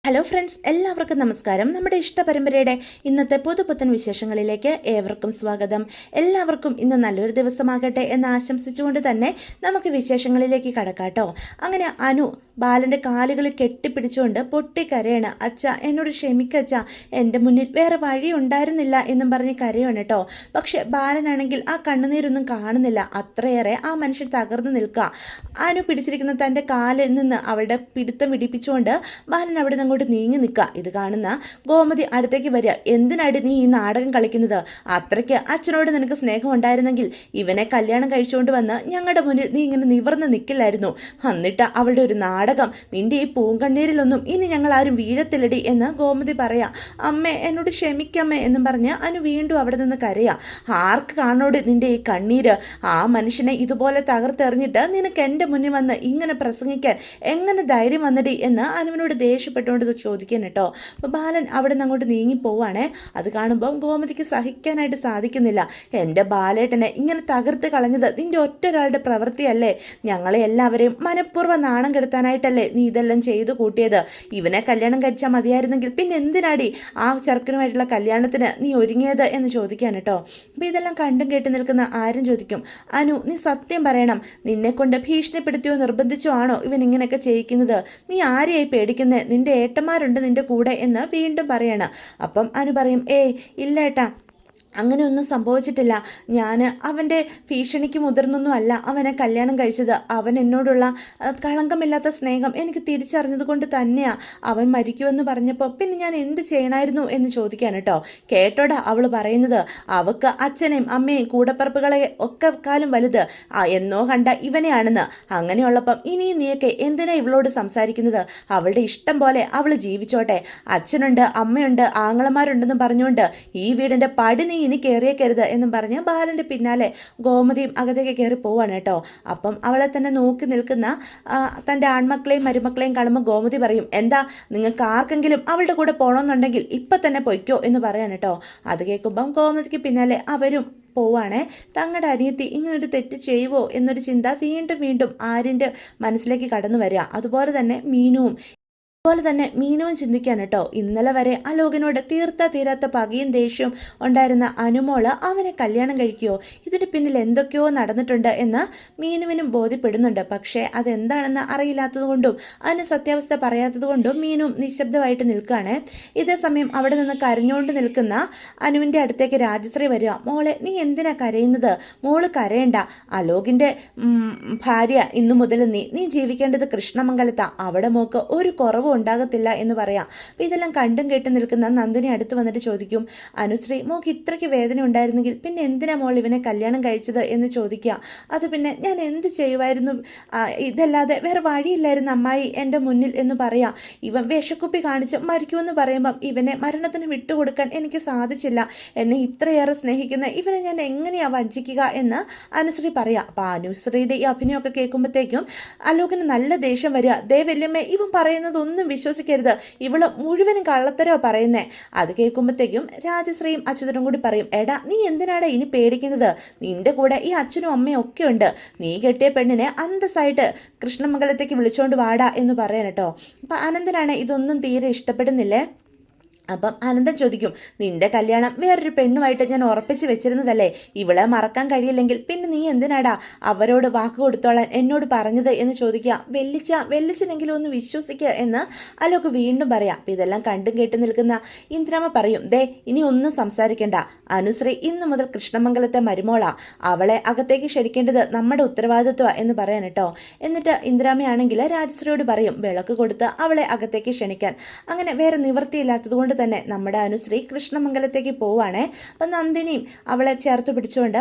Hello friends, എല്ലാവർക്കും നമസ്കാരം. നമ്മുടെ ഇഷ്ടപരമ്പരയുടെ ഇന്നത്തെ പുതുപുത്തൻ വിശേഷങ്ങളിലേക്ക് ഏവർക്കും സ്വാഗതം. എല്ലാവർക്കും ഇന്ന് നല്ലൊരു ദിവസമാകട്ടെ എന്ന് ആശംസിച്ചുകൊണ്ട് തന്നെ നമുക്ക് വിശേഷങ്ങളിലേക്ക് കടക്കാട്ടോ. അങ്ങനെ അനു ബാലൻ്റെ കാലുകളിൽ കെട്ടിപ്പിടിച്ചുകൊണ്ട് പൊട്ടിക്കരയാണ്. അച്ഛ, എന്നോട് ക്ഷമിക്കച്ച, എൻ്റെ മുന്നിൽ വേറെ വഴി ഉണ്ടായിരുന്നില്ല എന്നും പറഞ്ഞ് കരയാണ് കേട്ടോ. പക്ഷെ ബാലനാണെങ്കിൽ ആ കണ്ണുനീരൊന്നും കാണുന്നില്ല. അത്രയേറെ ആ മനുഷ്യൻ തകർന്നു നിൽക്കുക. അനു പിടിച്ചിരിക്കുന്ന തൻ്റെ കാലിൽ നിന്ന് അവളുടെ പിടുത്തം വിടിപ്പിച്ചുകൊണ്ട് ബാലൻ അവിടെ നിന്ന് അങ്ങോട്ട് നീങ്ങി നിൽക്കുക. ഇത് കാണുന്ന ഗോമതി അടുത്തേക്ക് വരിക. എന്തിനാടി നീ ഈ നാടകം കളിക്കുന്നത്? അത്രയ്ക്ക് അച്ഛനോട് നിനക്ക് സ്നേഹം ഉണ്ടായിരുന്നെങ്കിൽ ഇവനെ കല്യാണം കഴിച്ചുകൊണ്ട് വന്ന് ഞങ്ങളുടെ മുന്നിൽ നീ ഇങ്ങനെ നിവർന്ന് നിൽക്കില്ലായിരുന്നു. എന്നിട്ട് അവളുടെ ഒരു നാടകം. നിന്റെ ഈ പൂങ്കണ്ണീരിലൊന്നും ഇനി ഞങ്ങൾ ആരും വീഴത്തില്ലടി എന്ന് ഗോമതി പറയാ. അമ്മേ, എന്നോട് ക്ഷമിക്കമ്മേ എന്നും പറഞ്ഞ് അനു വീണ്ടും അവിടെ നിന്ന് കരയാ. ആർക്ക് കാണോട് നിന്റെ ഈ കണ്ണീര്? ആ മനുഷ്യനെ ഇതുപോലെ തകർത്തെറിഞ്ഞിട്ട് നിനക്ക് എൻ്റെ മുന്നിൽ വന്ന് ഇങ്ങനെ പ്രസംഗിക്കാൻ എങ്ങനെ ധൈര്യം വന്നടി എന്ന് അനുവിനോട് ദേഷ്യപ്പെട്ടുകൊണ്ട് ചോദിക്കാൻ കേട്ടോ. അപ്പോൾ ബാലൻ അവിടെ നിന്ന് അങ്ങോട്ട് നീങ്ങി പോവാണേ. അത് കാണുമ്പം ഗോമതിക്ക് സഹിക്കാനായിട്ട് സാധിക്കുന്നില്ല. എൻ്റെ ബാലേട്ടനെ ഇങ്ങനെ തകർത്ത് കളഞ്ഞത് നിന്റെ ഒറ്റ ഒരാളുടെ പ്രവൃത്തിയല്ലേ? ഞങ്ങളെ എല്ലാവരെയും മനഃപൂർവ്വം നാണം കെടുത്താനായിട്ടല്ലേ നീ ഇതെല്ലാം ചെയ്തു കൂട്ടിയത്? ഇവനെ കല്യാണം കഴിച്ചാൽ മതിയായിരുന്നെങ്കിൽ പിന്നെ എന്തിനാടി ആ ചെറുക്കനുമായിട്ടുള്ള കല്യാണത്തിന് നീ ഒരുങ്ങിയത് എന്ന് ചോദിക്കാൻ കേട്ടോ. അപ്പോൾ ഇതെല്ലാം കണ്ടും കേട്ട് നിൽക്കുന്ന ആരും ചോദിക്കും, അനു, നീ സത്യം പറയണം. നിന്നെ കൊണ്ട് ഭീഷണിപ്പെടുത്തിയോ നിർബന്ധിച്ചോ ആണോ ഇവൻ ഇങ്ങനെയൊക്കെ ചെയ്യിക്കുന്നത്? നീ ആരെയായി പേടിക്കുന്നത്? നിന്റെ ഏട്ടന്മാരുണ്ട് നിന്റെ കൂടെ എന്ന് വീണ്ടും പറയണം. അപ്പം അനു പറയും, ഏയ് ഇല്ല ഏട്ടാ, അങ്ങനെയൊന്നും സംഭവിച്ചിട്ടില്ല. ഞാൻ അവൻ്റെ ഭീഷണിക്ക് മുതിർന്നൊന്നും അല്ല അവനെ കല്യാണം കഴിച്ചത്. അവൻ എന്നോടുള്ള കളങ്കമില്ലാത്ത സ്നേഹം എനിക്ക് തിരിച്ചറിഞ്ഞത് കൊണ്ട് തന്നെയാണ്. അവൻ മരിക്കുമെന്ന് പറഞ്ഞപ്പോൾ പിന്നെ ഞാൻ എന്ത് ചെയ്യണമായിരുന്നു എന്ന് ചോദിക്കാൻ കേട്ടോ. കേട്ടോടാ അവൾ പറയുന്നത്? അവൾക്ക് അച്ഛനെയും അമ്മയും കൂടപ്പറപ്പുകളെ ഒക്കെ കാലം വലുത് എന്നോ കണ്ട ഇവനെയാണെന്ന്. അങ്ങനെയുള്ളപ്പം ഇനിയും നീയൊക്കെ എന്തിനാ ഇവളോട് സംസാരിക്കുന്നത്? അവളുടെ ഇഷ്ടം പോലെ അവൾ ജീവിച്ചോട്ടെ. അച്ഛനുണ്ട്, അമ്മയുണ്ട്, ആങ്ങളമാരുണ്ടെന്നും പറഞ്ഞുകൊണ്ട് ഈ വീടിൻ്റെ പടി നീ ഇനി കയറിയേക്കരുത് എന്നും പറഞ്ഞ് ബാലൻ്റെ പിന്നാലെ ഗോമതിയും അകത്തേക്ക് കയറി പോവാണ് കേട്ടോ. അപ്പം അവളെ തന്നെ നോക്കി നിൽക്കുന്ന തൻ്റെ ആൺമക്കളെയും മരുമക്കളെയും കാണുമ്പോൾ ഗോമതി പറയും, എന്താ നിങ്ങൾക്ക് ആർക്കെങ്കിലും അവളുടെ കൂടെ പോകണമെന്നുണ്ടെങ്കിൽ ഇപ്പം തന്നെ പൊയ്ക്കോ എന്ന് പറയാൻ കേട്ടോ. അത് കേൾക്കുമ്പം ഗോമതിക്ക് പിന്നാലെ അവരും പോവാണേ. തങ്ങളുടെ അനിയത്തി ഇങ്ങനൊരു തെറ്റ് ചെയ്യുമോ എന്നൊരു ചിന്ത വീണ്ടും വീണ്ടും ആര്യൻ്റെ മനസ്സിലേക്ക് കടന്നു വരിക. അതുപോലെ തന്നെ മീനുവും ചിന്തിക്കാൻ കേട്ടോ. ഇന്നലെ വരെ അലോകിനോട് തീരാത്ത പകയും ദേഷ്യവും ഉണ്ടായിരുന്ന അനുമോള് അവനെ കല്യാണം കഴിക്കുമോ? ഇതിന് പിന്നിൽ എന്തൊക്കെയോ നടന്നിട്ടുണ്ട് എന്ന് മീനുവിനും ബോധ്യപ്പെടുന്നുണ്ട്. പക്ഷേ അതെന്താണെന്ന് അറിയില്ലാത്തതുകൊണ്ടും അതിന് സത്യാവസ്ഥ പറയാത്തതുകൊണ്ടും മീനും നിശബ്ദമായിട്ട് നിൽക്കുകയാണ്. ഇതേ സമയം അവിടെ നിന്ന് കരഞ്ഞുകൊണ്ട് നിൽക്കുന്ന അനുവിൻ്റെ അടുത്തേക്ക് രാജശ്രീ വരിക. മോളെ, നീ എന്തിനാ കരയുന്നത്? മോള് കരയണ്ട. അലോകിൻ്റെ ഭാര്യ ഇന്നു മുതൽ നീ ജീവിക്കേണ്ടത് കൃഷ്ണമംഗലത്താ. അവിടെ മോക്ക് ഒരു കുറവും ഉണ്ടാകത്തില്ല എന്ന് പറയാം. അപ്പോൾ ഇതെല്ലാം കണ്ടും കേട്ടും നിൽക്കുന്ന നന്ദിനി അടുത്ത് വന്നിട്ട് ചോദിക്കും, അനുശ്രീ, മോക്ക് ഇത്രയ്ക്ക് വേദന ഉണ്ടായിരുന്നെങ്കിൽ പിന്നെ എന്തിനാ മോൾ ഇവനെ കല്യാണം കഴിച്ചത് എന്ന് ചോദിക്കുക. അത് പിന്നെ ഞാൻ എന്ത് ചെയ്യുമായിരുന്നു? ഇതല്ലാതെ വേറെ വഴിയില്ലായിരുന്നു അമ്മായി എൻ്റെ മുന്നിൽ എന്ന് പറയാം. ഇവൻ വിഷക്കുപ്പി കാണിച്ച് മരിക്കുമെന്ന് പറയുമ്പം ഇവനെ മരണത്തിന് വിട്ടുകൊടുക്കാൻ എനിക്ക് സാധിച്ചില്ല. എന്നെ ഇത്രയേറെ സ്നേഹിക്കുന്ന ഇവനെ ഞാൻ എങ്ങനെയാ വഞ്ചിക്കുക എന്ന് അനുശ്രീ പറയാം. അപ്പോൾ അനുശ്രീയുടെ ഈ അഭിനയമൊക്കെ കേൾക്കുമ്പോഴത്തേക്കും അലോകിന് നല്ല ദേഷ്യം വരിക. ദേ വല്യമ്മേ, ഇവൻ പറയുന്നതൊന്നും വിശ്വസിക്കരുത്, ഇവള് മുഴുവനും കള്ളത്തരോ പറയുന്നേ. അത് കേൾക്കുമ്പോഴത്തേക്കും രാജശ്രീയും അച്യുതനും കൂടി പറയും, എടാ, നീ എന്തിനാടാ ഇനി പേടിക്കുന്നത്? നിന്റെ കൂടെ ഈ അച്ഛനും അമ്മയും ഒക്കെ ഉണ്ട്. നീ കെട്ടിയ പെണ്ണിനെ അന്തസ്സായിട്ട് കൃഷ്ണമംഗലത്തേക്ക് വിളിച്ചോണ്ട് വാടാ എന്ന് പറയാൻ കേട്ടോ. അപ്പം അനന്തനാണ് ഇതൊന്നും തീരെ ഇഷ്ടപ്പെടുന്നില്ലേ. അപ്പം അനന്തൻ ചോദിക്കും, നിന്റെ കല്യാണം വേറൊരു പെണ്ണുമായിട്ട് ഞാൻ ഉറപ്പിച്ച് വെച്ചിരുന്നതല്ലേ? ഇവളെ മറക്കാൻ കഴിയില്ലെങ്കിൽ പിന്നെ നീ എന്തിനാടാ അവരോട് വാക്ക് കൊടുത്തോളാൻ എന്നോട് പറഞ്ഞത് എന്ന് ചോദിക്കുക. വെല്ലിച്ചനെങ്കിലും ഒന്ന് വിശ്വസിക്കുക എന്ന് അലോക് വീണ്ടും പറയാം. അപ്പം ഇതെല്ലാം കണ്ടും കേട്ട് നിൽക്കുന്ന ഇന്ദ്രാമ പറയും, ദേ, ഇനി ഒന്നും സംസാരിക്കണ്ട. അനുശ്രീ ഇന്നു മുതൽ കൃഷ്ണമംഗലത്തെ മരുമോളാ. അവളെ അകത്തേക്ക് ക്ഷണിക്കേണ്ടത് നമ്മുടെ ഉത്തരവാദിത്വമാണ് എന്ന് പറയാൻ കേട്ടോ. എന്നിട്ട് ഇന്ദ്രാമയാണെങ്കിൽ രാജശ്രീയോട് പറയും വിളക്ക് കൊടുത്ത് അവളെ അകത്തേക്ക് ക്ഷണിക്കാൻ. അങ്ങനെ വേറെ നിവൃത്തിയില്ലാത്തതുകൊണ്ട് തന്നെ നമ്മുടെ അനുശ്രീ കൃഷ്ണമംഗലത്തേക്ക് പോവാണേ. അപ്പം നന്ദിനിയും അവളെ ചേർത്ത് പിടിച്ചുകൊണ്ട്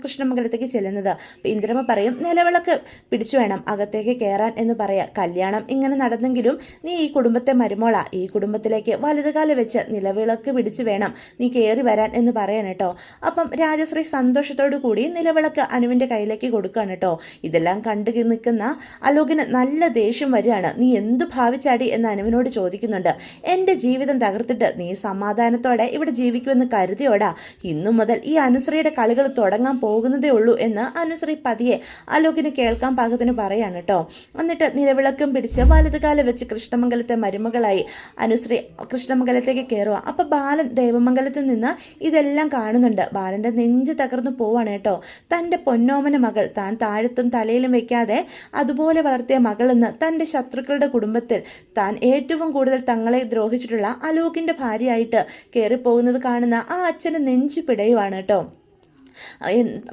കൃഷ്ണമംഗലത്തേക്ക് ചെല്ലുന്നത്. അപ്പം ഇന്ദ്രമ്മ പറയും, നിലവിളക്ക് പിടിച്ചു വേണം അകത്തേക്ക് കയറാൻ എന്ന് പറയാം. കല്യാണം ഇങ്ങനെ നടന്നെങ്കിലും നീ ഈ കുടുംബത്തെ മരുമോളാ. ഈ കുടുംബത്തിലേക്ക് വലതുകാല വെച്ച് നിലവിളക്ക് പിടിച്ചു വേണം നീ കയറി വരാൻ എന്ന് പറയാൻ കേട്ടോ. അപ്പം രാജശ്രീ സന്തോഷത്തോടു കൂടി നിലവിളക്ക് അനുവിൻ്റെ കയ്യിലേക്ക് കൊടുക്കുകയാണ് കേട്ടോ. ഇതെല്ലാം കണ്ടു നിൽക്കുന്ന അലോകിന് നല്ല ദേഷ്യം വരികയാണ്. നീ എന്തു ഭാവിച്ചാടി എന്ന് അനുവിനോട് ചോദിക്കുന്നുണ്ട്. എൻ്റെ ജീവിതം തകർത്ത് കൊടുത്തിട്ട് നീ സമാധാനത്തോടെ ഇവിടെ ജീവിക്കുമെന്ന് കരുതിയോടാ? ഇന്നു മുതൽ ഈ അനുശ്രീയുടെ കളികൾ തുടങ്ങാൻ പോകുന്നതേ ഉള്ളൂ എന്ന് അനുശ്രീ പതിയെ അലോകിന് കേൾക്കാൻ പാകത്തിന് പറയാണ് കേട്ടോ. എന്നിട്ട് നിലവിളക്കം പിടിച്ച് വലതുകാലം വെച്ച് കൃഷ്ണമംഗലത്തെ മരുമകളായി അനുശ്രീ കൃഷ്ണമംഗലത്തേക്ക് കയറുക. അപ്പൊ ബാലൻ ദേവമംഗലത്തിൽ നിന്ന് ഇതെല്ലാം കാണുന്നുണ്ട്. ബാലന്റെ നെഞ്ച് തകർന്നു പോവാണ് കേട്ടോ. തൻ്റെ പൊന്നോമന മകൾ താൻ താഴത്തും തലയിലും വെക്കാതെ അതുപോലെ വളർത്തിയ മകളെന്ന് തൻ്റെ ശത്രുക്കളുടെ കുടുംബത്തിൽ താൻ ഏറ്റവും കൂടുതൽ തങ്ങളെ ദ്രോഹിച്ചിട്ടുള്ള അലോകിൻ്റെ ഭാര്യയായിട്ട് കയറിപ്പോകുന്നത് കാണുന്ന ആ അച്ഛന് നെഞ്ചു പിടയുവാണ് കേട്ടോ.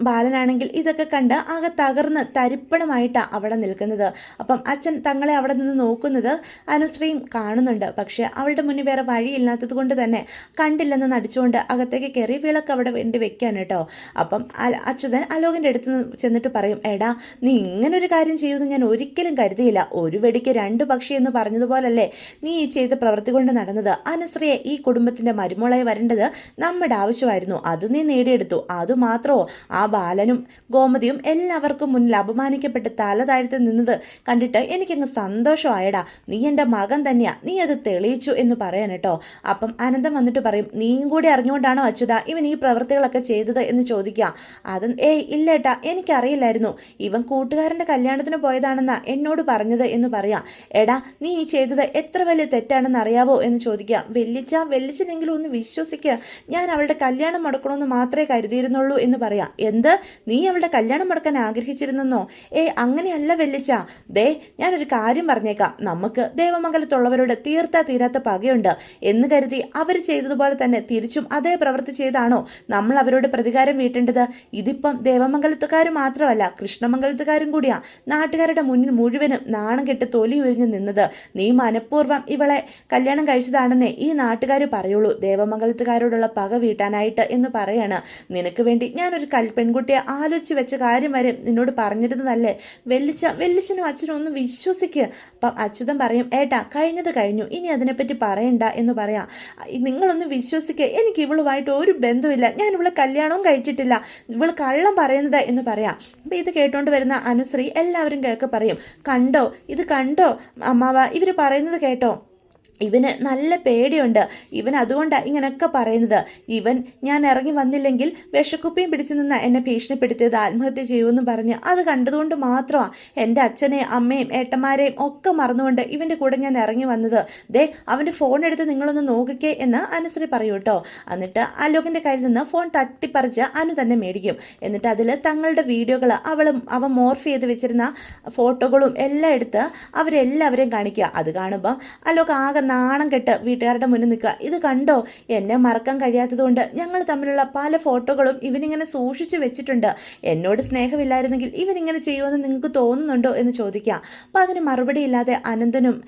ബാലനാണെങ്കിൽ ഇതൊക്കെ കണ്ട് ആകെ തകർന്ന് തരിപ്പണമായിട്ടാണ് അവിടെ നിൽക്കുന്നത്. അപ്പം അച്ഛൻ തങ്ങളെ അവിടെ നിന്ന് നോക്കുന്നത് അനുശ്രീയും കാണുന്നുണ്ട്. പക്ഷേ അവളുടെ മുന്നിൽ വേറെ വഴിയില്ലാത്തത് കൊണ്ട് തന്നെ കണ്ടില്ലെന്ന് നടിച്ചുകൊണ്ട് അകത്തേക്ക് കയറി വിളക്ക് അവിടെ വേണ്ടി വെക്കുകയാണ് കേട്ടോ. അപ്പം അച്യുതൻ അലോകിൻ്റെ അടുത്ത് ചെന്നിട്ട് പറയും, എടാ നീ ഇങ്ങനൊരു കാര്യം ചെയ്യുമെന്ന് ഞാൻ ഒരിക്കലും കരുതിയില്ല. ഒരു വെടിക്ക് രണ്ട് പക്ഷി എന്ന് പറഞ്ഞതുപോലല്ലേ നീ ഈ ചെയ്ത പ്രവൃത്തി കൊണ്ട് നടന്നത്. അനുശ്രീയെ ഈ കുടുംബത്തിൻ്റെ മരുമോളായി വരേണ്ടത് നമ്മുടെ ആവശ്യമായിരുന്നു. അത് നീ നേടിയെടുത്തു. അതുമാത്രമോ ആ ബാലനും ഗോമതിയും എല്ലാവർക്കും മുന്നിൽ അപമാനിക്കപ്പെട്ട് തല താഴ്ത്തി നിന്നത് കണ്ടിട്ട് എനിക്കങ്ങ് സന്തോഷമായടാ. നീ എൻ്റെ മകൻ തന്നെയാ, നീ അത് തെളിയിച്ചു എന്ന് പറയാൻ കേട്ടോ. അപ്പം അനന്തം വന്നിട്ട് പറയും, നീയും കൂടി അറിഞ്ഞുകൊണ്ടാണോ അച്യുത ഇവൻ ഈ പ്രവൃത്തികളൊക്കെ ചെയ്തത് എന്ന് ചോദിക്കുക. അത് ഇല്ലേട്ടാ, എനിക്കറിയില്ലായിരുന്നു. ഇവൻ കൂട്ടുകാരൻ്റെ കല്യാണത്തിന് പോയതാണെന്നാ എന്നോട് പറഞ്ഞത് എന്ന് പറയാം. എടാ നീ ഈ ചെയ്തത് എത്ര വലിയ തെറ്റാണെന്ന് അറിയാവോ എന്ന് ചോദിക്കുക. വെല്ലിച്ചനെങ്കിലും ഒന്ന് വിശ്വസിക്കുക. ഞാൻ അവളുടെ കല്യാണം മുടക്കണമെന്ന് മാത്രമേ കരുതിയിരുന്നുള്ളൂ എന്ന് പറയാം. എന്ത്, നീ അവളുടെ കല്യാണം മുടക്കാൻ ആഗ്രഹിച്ചിരുന്നെന്നോ? അങ്ങനെയല്ല വെല്ലിച്ച. ദേ ഞാനൊരു കാര്യം പറഞ്ഞേക്കാം. നമുക്ക് ദേവമംഗലത്തുള്ളവരോട് തീരാത്ത പകയുണ്ട് എന്ന് കരുതി അവർ ചെയ്തതുപോലെ തന്നെ തിരിച്ചും അതേ പ്രവൃത്തി ചെയ്താണോ നമ്മൾ അവരോട് പ്രതികാരം വീട്ടേണ്ടത്? ഇതിപ്പം ദേവമംഗലത്തുകാർ മാത്രമല്ല, കൃഷ്ണമംഗലത്തുകാരും കൂടിയാ നാട്ടുകാരുടെ മുന്നിൽ മുഴുവനും നാണം കെട്ട് തൊലി ഉരിഞ്ഞു നിന്നത്. നീ മനഃപൂർവ്വം ഇവളെ കല്യാണം കഴിച്ചതാണെന്നേ ഈ നാട്ടുകാർ പറയുള്ളൂ, ദേവമംഗലത്തുകാരോടുള്ള പക വീട്ടാനായിട്ട് എന്ന് പറയാണ്. നിനക്ക് വേണ്ടി ഞാനൊരു പെൺകുട്ടിയെ ആലോചിച്ച് വെച്ച കാര്യം വരെ നിന്നോട് പറഞ്ഞിരുന്നതല്ലേ? വെല്ലിച്ചനും അച്ഛനും ഒന്ന് വിശ്വസിക്കുക. അപ്പം അച്യുതൻ പറയും, ഏട്ടാ കഴിഞ്ഞത് കഴിഞ്ഞു, ഇനി അതിനെപ്പറ്റി പറയണ്ട എന്ന് പറയാം. നിങ്ങളൊന്ന് വിശ്വസിക്കുക, എനിക്ക് ഇവളുമായിട്ട് ഒരു ബന്ധമില്ല, ഞാൻ ഇവളെ കല്യാണവും കഴിച്ചിട്ടില്ല, ഇവൾ കള്ളം പറയുന്നത് എന്ന് പറയാം. അപ്പം ഇത് കേട്ടുകൊണ്ട് വരുന്ന അനുശ്രീ എല്ലാവരും കേൾക്കെ പറയും, കണ്ടോ ഇത് കണ്ടോ അമ്മാവ, ഇവർ പറയുന്നത് കേട്ടോ, ഇവന് നല്ല പേടിയുണ്ട്, ഇവൻ അതുകൊണ്ടാണ് ഇങ്ങനെയൊക്കെ പറയുന്നത്. ഇവൻ ഞാൻ ഇറങ്ങി വന്നില്ലെങ്കിൽ വിഷക്കുപ്പിയും പിടിച്ചു നിന്ന് എന്നെ ഭീഷണിപ്പെടുത്തിയത് ആത്മഹത്യ ചെയ്യുമെന്ന് പറഞ്ഞ് അത് കണ്ടതുകൊണ്ട് മാത്രമാണ് എൻ്റെ അച്ഛനെയും അമ്മയും ഏട്ടന്മാരെയും ഒക്കെ മറന്നുകൊണ്ട് ഇവൻ്റെ കൂടെ ഞാൻ ഇറങ്ങി വന്നത്. ദേ അവൻ്റെ ഫോൺ എടുത്ത് നിങ്ങളൊന്ന് നോക്കിക്കേ എന്ന് അനുശ്രീ പറയൂ കേട്ടോ. എന്നിട്ട് അലോകിൻ്റെ കയ്യിൽ നിന്ന് ഫോൺ തട്ടിപ്പറിച്ച് അനു തന്നെ മേടിക്കും. എന്നിട്ട് അതിൽ തങ്ങളുടെ വീഡിയോകൾ അവൻ മോർഫ് ചെയ്ത് വെച്ചിരുന്ന ഫോട്ടോകളും എല്ലാം എടുത്ത് അവരെല്ലാവരെയും കാണിക്കുക. അത് കാണുമ്പം അലോക് ആകെ നാണം കെട്ട് വീട്ടുകാരുടെ മുന്നിൽ നിൽക്കുക. ഇത് കണ്ടോ, എന്നെ മറക്കാൻ കഴിയാത്തതുകൊണ്ട് ഞങ്ങൾ തമ്മിലുള്ള പല ഫോട്ടോകളും ഇവനിങ്ങനെ സൂക്ഷിച്ചു വെച്ചിട്ടുണ്ട്. എന്നോട് സ്നേഹമില്ലായിരുന്നെങ്കിൽ ഇവനിങ്ങനെ ചെയ്യുമെന്ന് നിങ്ങൾക്ക് തോന്നുന്നുണ്ടോ എന്ന് ചോദിക്കുക. അപ്പം അതിന് മറുപടി ഇല്ലാതെ അനന്തനും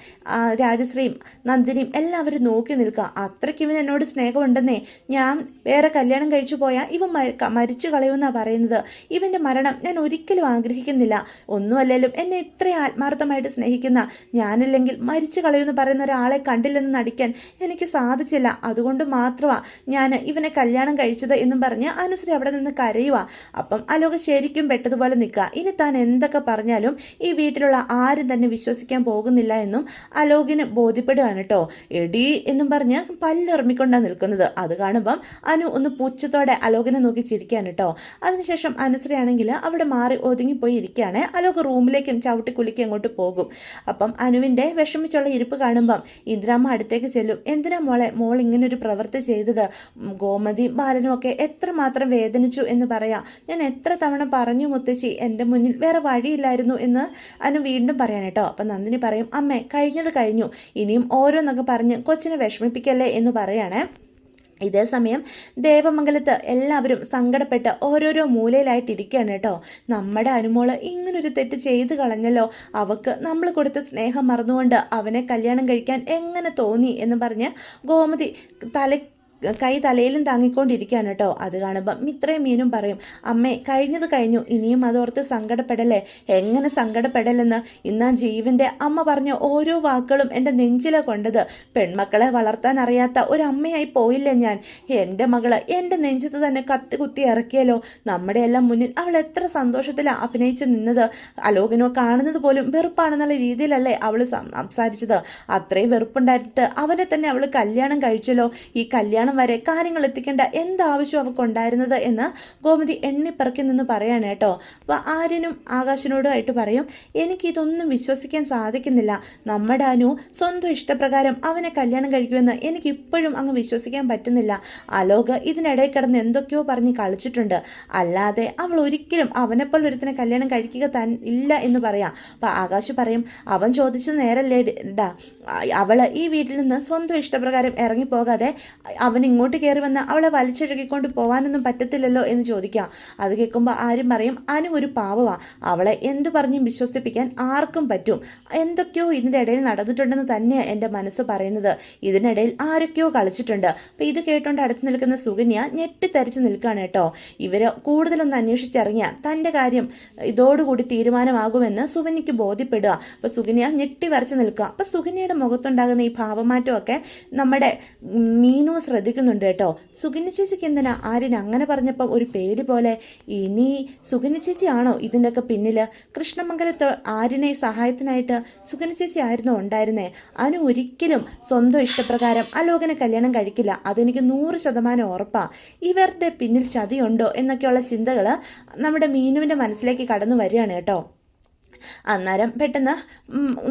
രാജശ്രീയും നന്ദിനിയും എല്ലാവരും നോക്കി നിൽക്കുക. അത്രയ്ക്ക് ഇവൻ എന്നോട് സ്നേഹമുണ്ടെന്നേ. ഞാൻ വേറെ കല്യാണം കഴിച്ചു പോയാൽ ഇവൻ മരിച്ചു കളയുമെന്നാണ് പറയുന്നത്. ഇവൻ്റെ മരണം ഞാൻ ഒരിക്കലും ആഗ്രഹിക്കുന്നില്ല. ഒന്നുമല്ലേലും എന്നെ ഇത്രയും ആത്മാർത്ഥമായിട്ട് സ്നേഹിക്കുന്ന ഞാനില്ലെങ്കിൽ മരിച്ചു കളയുമെന്ന് പറയുന്ന ഒരാളെ കണ്ടില്ലെന്ന് നടിക്കാൻ എനിക്ക് സാധിച്ചില്ല. അതുകൊണ്ട് മാത്രമാണ് ഞാൻ ഇവനെ കല്യാണം കഴിച്ചത് എന്നും പറഞ്ഞ് അനുശ്രീ അവിടെ നിന്ന് കരയുക. അപ്പം അലോക് ശരിക്കും പെട്ടതുപോലെ നിൽക്കുക. ഇനി താൻ എന്തൊക്കെ പറഞ്ഞാലും ഈ വീട്ടിലുള്ള ആരും തന്നെ വിശ്വസിക്കാൻ പോകുന്നില്ല എന്നും അലോകിന് ബോധ്യപ്പെടുകയാണ് കേട്ടോ. എടി എന്നും പറഞ്ഞ് പല്ലുറമിക്കൊണ്ടാണ് നിൽക്കുന്നത്. അത് കാണുമ്പം അനു ഒന്ന് പുച്ഛത്തോടെ അലോകിനെ നോക്കി ചിരിക്കുകയാണ് കേട്ടോ. അതിനുശേഷം അനുശ്രീ ആണെങ്കിൽ അവിടെ മാറി ഒതുങ്ങിപ്പോയി ഇരിക്കുകയാണ്. അലോക് റൂമിലേക്കും ചവിട്ടി കുലുക്കി അങ്ങോട്ട് പോകും. അപ്പം അനുവിൻ്റെ വിഷമിച്ചുള്ള ഇരിപ്പ് കാണുമ്പം ഇന്ദിരാമ്മ അടുത്തേക്ക് ചെല്ലും. എന്തിനാ മോൾ ഇങ്ങനൊരു പ്രവൃത്തി ചെയ്തത്? ഗോമതി ബാലനും ഒക്കെ എത്രമാത്രം വേദനിച്ചു എന്ന് പറയാം. ഞാൻ എത്ര തവണ പറഞ്ഞു മുത്തശ്ശി, എൻ്റെ മുന്നിൽ വേറെ വഴിയില്ലായിരുന്നു എന്ന് അനു വീണ്ടും പറയാൻ കേട്ടോ. അപ്പം നന്ദിനി പറയും, അമ്മേ കഴിഞ്ഞത് കഴിഞ്ഞു, ഇനിയും ഓരോന്നൊക്കെ പറഞ്ഞ് കൊച്ചിനെ വിഷമിപ്പിക്കല്ലേ എന്ന് പറയണേ. ഇതേ സമയം ദേവമംഗലത്ത് എല്ലാവരും സങ്കടപ്പെട്ട് ഓരോരോ മൂലയിലായിട്ടിരിക്കുകയാണ് കേട്ടോ. നമ്മുടെ അനുമോള് ഇങ്ങനൊരു തെറ്റ് ചെയ്ത് കളഞ്ഞല്ലോ, അവൾക്ക് നമ്മൾ കൊടുത്ത സ്നേഹം മറന്നുകൊണ്ട് അവനെ കല്യാണം കഴിക്കാൻ എങ്ങനെ തോന്നി എന്ന് പറഞ്ഞ് ഗോമതി കൈ തലയിലും താങ്ങിക്കൊണ്ടിരിക്കുകയാണ് കേട്ടോ. അത് കാണുമ്പം മിത്രയും മീനും പറയും, അമ്മേ കഴിഞ്ഞത് കഴിഞ്ഞു, ഇനിയും അതോർത്ത് സങ്കടപ്പെടല്ലേ. എങ്ങനെ സങ്കടപ്പെടലെന്ന്, ഇന്നാ ജീവൻ്റെ അമ്മ പറഞ്ഞ ഓരോ വാക്കുകളും എൻ്റെ നെഞ്ചിലെ കൊണ്ടത്. പെൺമക്കളെ വളർത്താൻ അറിയാത്ത ഒരമ്മയായി പോയില്ലേ ഞാൻ. എൻ്റെ മകള് എൻ്റെ നെഞ്ചത്ത് തന്നെ കത്തി കുത്തി ഇറക്കിയല്ലോ. നമ്മുടെ എല്ലാം മുന്നിൽ അവൾ എത്ര സന്തോഷത്തിലാണ് അഭിനയിച്ച് നിന്നത്. അലോകിനോ കാണുന്നത് പോലും വെറുപ്പാണെന്നുള്ള രീതിയിലല്ലേ അവൾ സംസാരിച്ചത്. അത്രയും വെറുപ്പുണ്ടായിട്ട് അവനെ തന്നെ അവൾ കല്യാണം കഴിച്ചല്ലോ. ഈ കല്യാണം വരെ കാര്യങ്ങൾ എത്തിക്കേണ്ട എന്താവശ്യം അവൾക്കുണ്ടായിരുന്നത് എന്ന് ഗോമതി എണ്ണിപ്പറക്കി നിന്ന് പറയാണ് കേട്ടോ. അപ്പോൾ ആര്യനും ആകാശിനോടുമായിട്ട് പറയും, എനിക്കിതൊന്നും വിശ്വസിക്കാൻ സാധിക്കുന്നില്ല. നമ്മുടെ അനു സ്വന്തം ഇഷ്ടപ്രകാരം അവനെ കല്യാണം കഴിക്കുമെന്ന് എനിക്കിപ്പോഴും അങ്ങ് വിശ്വസിക്കാൻ പറ്റുന്നില്ല. അലോക് ഇതിനിടയിൽ കിടന്ന് എന്തൊക്കെയോ പറഞ്ഞ് കളിച്ചിട്ടുണ്ട്. അല്ലാതെ അവൾ ഒരിക്കലും അവനെപ്പോൾ ഒരുത്തിനെ കല്യാണം കഴിക്കുക ഇല്ല എന്ന് പറയാം. അപ്പോൾ ആകാശ് പറയും, അവൻ ചോദിച്ചത് നേരല്ലേ ഡാ, അവൾ ഈ വീട്ടിൽ നിന്ന് സ്വന്തം ഇഷ്ടപ്രകാരം ഇറങ്ങിപ്പോകാതെ അവൻ ഇങ്ങോട്ട് കയറി വന്ന് അവളെ വലിച്ചിഴക്കിക്കൊണ്ട് പോകാനൊന്നും പറ്റത്തില്ലല്ലോ എന്ന് ചോദിക്കാം. അത് കേൾക്കുമ്പോൾ ആരും പറയും, അനു ഒരു പാവമാണ്, അവളെ എന്തു പറഞ്ഞും വിശ്വസിപ്പിക്കാൻ ആർക്കും പറ്റും. എന്തൊക്കെയോ ഇതിൻ്റെ ഇടയിൽ നടന്നിട്ടുണ്ടെന്ന് തന്നെയാണ് എൻ്റെ മനസ്സ് പറയുന്നത്. ഇതിനിടയിൽ ആരൊക്കെയോ കളിച്ചിട്ടുണ്ട്. അപ്പോൾ ഇത് കേട്ടുകൊണ്ട് അടുത്ത് നിൽക്കുന്ന സുകന്യ ഞെട്ടിത്തരിച്ച് നിൽക്കുകയാണ് കേട്ടോ. ഇവരെ കൂടുതലൊന്ന് അന്വേഷിച്ചിറങ്ങിയ തൻ്റെ കാര്യം ഇതോടുകൂടി തീരുമാനമാകുമെന്ന് സുകന്യയ്ക്ക് ബോധ്യപ്പെടുക. അപ്പോൾ സുകന്യ ഞെട്ടി വരച്ച് നിൽക്കുക. അപ്പോൾ സുകന്യയുടെ മുഖത്തുണ്ടാകുന്ന ഈ ഭാവമാറ്റമൊക്കെ നമ്മുടെ മീനു ശ്രദ്ധിക്കുന്നുണ്ട് കേട്ടോ. സുകന്യ ചേച്ചിക്ക് എന്തിനാ ആര്യൻ അങ്ങനെ പറഞ്ഞപ്പം ഒരു പേടി പോലെ? ഇനി സുകന്യ ചേച്ചി ആണോ ഇതിൻ്റെയൊക്കെ പിന്നിൽ? കൃഷ്ണമംഗലത്ത് ആര്യനെ സഹായത്തിനായിട്ട് സുകന്യ ചേച്ചി ആയിരുന്നു ഉണ്ടായിരുന്നേ. അനു ഒരിക്കലും സ്വന്തം ഇഷ്ടപ്രകാരം അലോകനെ കല്യാണം കഴിക്കില്ല, അതെനിക്ക് 100% ഉറപ്പാണ്. ഇവരുടെ പിന്നിൽ ചതിയുണ്ടോ എന്നൊക്കെയുള്ള ചിന്തകൾ നമ്മുടെ മീനുവിൻ്റെ മനസ്സിലേക്ക് കടന്നു വരികയാണ് കേട്ടോ. അന്നേരം പെട്ടെന്ന്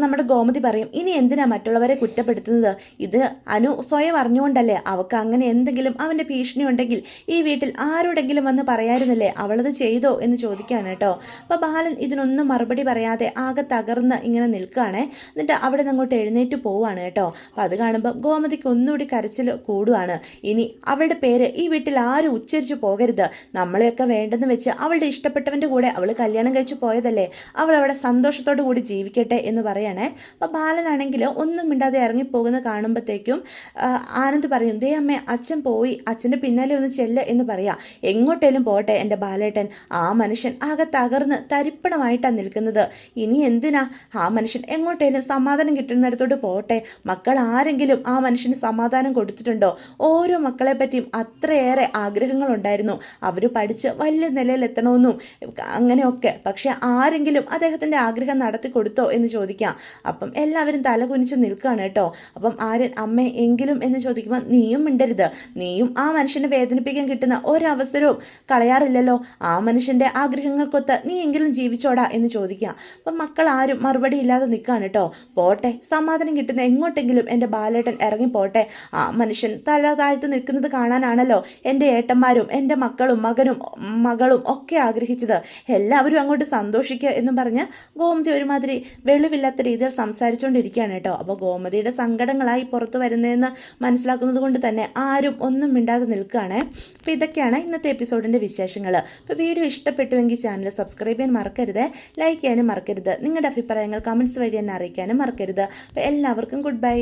നമ്മുടെ ഗോമതി പറയും, ഇനി എന്തിനാ മറ്റുള്ളവരെ കുറ്റപ്പെടുത്തുന്നത്? ഇത് അനു സ്വയം അറിഞ്ഞുകൊണ്ടല്ലേ. അവൾക്ക് അങ്ങനെ എന്തെങ്കിലും അവൻ്റെ ഭീഷണി ഉണ്ടെങ്കിൽ ഈ വീട്ടിൽ ആരോടെങ്കിലും വന്ന് പറയായിരുന്നില്ലേ, അവളത് ചെയ്തോ എന്ന് ചോദിക്കുകയാണ് കേട്ടോ. അപ്പോൾ ബാലൻ ഇതിനൊന്നും മറുപടി പറയാതെ ആകെ തകർന്ന് ഇങ്ങനെ നിൽക്കുകയാണേ. എന്നിട്ട് അവിടെ നിന്ന് അങ്ങോട്ട് എഴുന്നേറ്റ് പോവുകയാണ് കേട്ടോ. അപ്പോൾ അത് കാണുമ്പോൾ ഗോമതിക്ക് ഒന്നുകൂടി കരച്ചിൽ കൂടുകയാണ്. ഇനി അവളുടെ പേര് ഈ വീട്ടിൽ ആരും ഉച്ചരിച്ചു പോകരുത്. നമ്മളെയൊക്കെ വേണ്ടെന്ന് വെച്ച് അവളുടെ ഇഷ്ടപ്പെട്ടവൻ്റെ കൂടെ അവൾ കല്യാണം കഴിച്ചു പോയതല്ലേ, അവൾ അവിടെ സന്തോഷത്തോടു കൂടി ജീവിക്കട്ടെ എന്ന് പറയണേ. അപ്പോൾ ബാലനാണെങ്കിൽ ഒന്നും മിണ്ടാതെ ഇറങ്ങിപ്പോകുന്ന കാണുമ്പോഴത്തേക്കും ആനന്ദ് പറയും, ദേ അമ്മേ അച്ഛൻ പോയി, അച്ഛൻ്റെ പിന്നാലെ ഒന്ന് ചെല്ല് എന്ന് പറയാം. എങ്ങോട്ടേലും പോട്ടെ എൻ്റെ ബാലേട്ടൻ. ആ മനുഷ്യൻ ആകെ തകർന്ന് തരിപ്പണമായിട്ടാണ് നിൽക്കുന്നത്. ഇനി എന്തിനാ ആ മനുഷ്യൻ എങ്ങോട്ടേലും സമാധാനം കിട്ടുന്നിടത്തോട്ട് പോട്ടെ. മക്കൾ ആരെങ്കിലും ആ മനുഷ്യന് സമാധാനം കൊടുത്തിട്ടുണ്ടോ? ഓരോ മക്കളെ പറ്റിയും അത്രയേറെ ആഗ്രഹങ്ങളുണ്ടായിരുന്നു, അവർ പഠിച്ച് വലിയ നിലയിലെത്തണമെന്നും അങ്ങനെയൊക്കെ. പക്ഷെ ആരെങ്കിലും അദ്ദേഹത്തിൻ്റെ ആഗ്രഹം നടത്തി കൊടുത്തോ എന്ന് ചോദിക്കാം. അപ്പം എല്ലാവരും തല കുനിച്ച് നിൽക്കുകയാണ് കേട്ടോ. അപ്പം ആര്യൻ അമ്മ എങ്കിലും എന്ന് ചോദിക്കുമ്പോൾ, നീയും മിണ്ടരുത്, നീയും ആ മനുഷ്യനെ വേദനിപ്പിക്കാൻ കിട്ടുന്ന ഒരവസരവും കളയാറില്ലല്ലോ, ആ മനുഷ്യൻ്റെ ആഗ്രഹങ്ങൾക്കൊത്ത് നീ എങ്കിലും ജീവിച്ചോടാ എന്ന് ചോദിക്കാം. അപ്പം മക്കൾ ആരും മറുപടി ഇല്ലാതെ നിൽക്കുകയാണ് കേട്ടോ. പോട്ടെ, സമാധാനം കിട്ടുന്ന എങ്ങോട്ടെങ്കിലും എൻ്റെ ബാലേട്ടൻ ഇറങ്ങി പോട്ടെ. ആ മനുഷ്യൻ തല താഴ്ത്ത് നിൽക്കുന്നത് കാണാനാണല്ലോ എൻ്റെ ഏട്ടന്മാരും എൻ്റെ മക്കളും മകളും ഒക്കെ ആഗ്രഹിച്ചത്. എല്ലാവരും അങ്ങോട്ട് സന്തോഷിക്കുക എന്നും പറഞ്ഞ് ഗോമതി ഒരുമാതിരി വെളിവില്ലാത്ത രീതിയിൽ സംസാരിച്ചുകൊണ്ടിരിക്കുകയാണ് കേട്ടോ. അപ്പോൾ ഗോമതിയുടെ സങ്കടങ്ങളായി പുറത്തു വരുന്നതെന്ന് മനസ്സിലാക്കുന്നത് കൊണ്ട് തന്നെ ആരും ഒന്നും മിണ്ടാതെ നിൽക്കുകയാണ്. അപ്പോൾ ഇതൊക്കെയാണ് ഇന്നത്തെ എപ്പിസോഡിൻ്റെ വിശേഷങ്ങൾ. അപ്പോൾ വീഡിയോ ഇഷ്ടപ്പെട്ടുവെങ്കിൽ ചാനൽ സബ്സ്ക്രൈബ് ചെയ്യാൻ മറക്കരുത്, ലൈക്ക് ചെയ്യാനും മറക്കരുത്, നിങ്ങളുടെ അഭിപ്രായങ്ങൾ കമൻറ്റ്സ് വഴി എന്നെ അറിയിക്കാനും മറക്കരുത്. അപ്പോൾ എല്ലാവർക്കും ഗുഡ് ബൈ.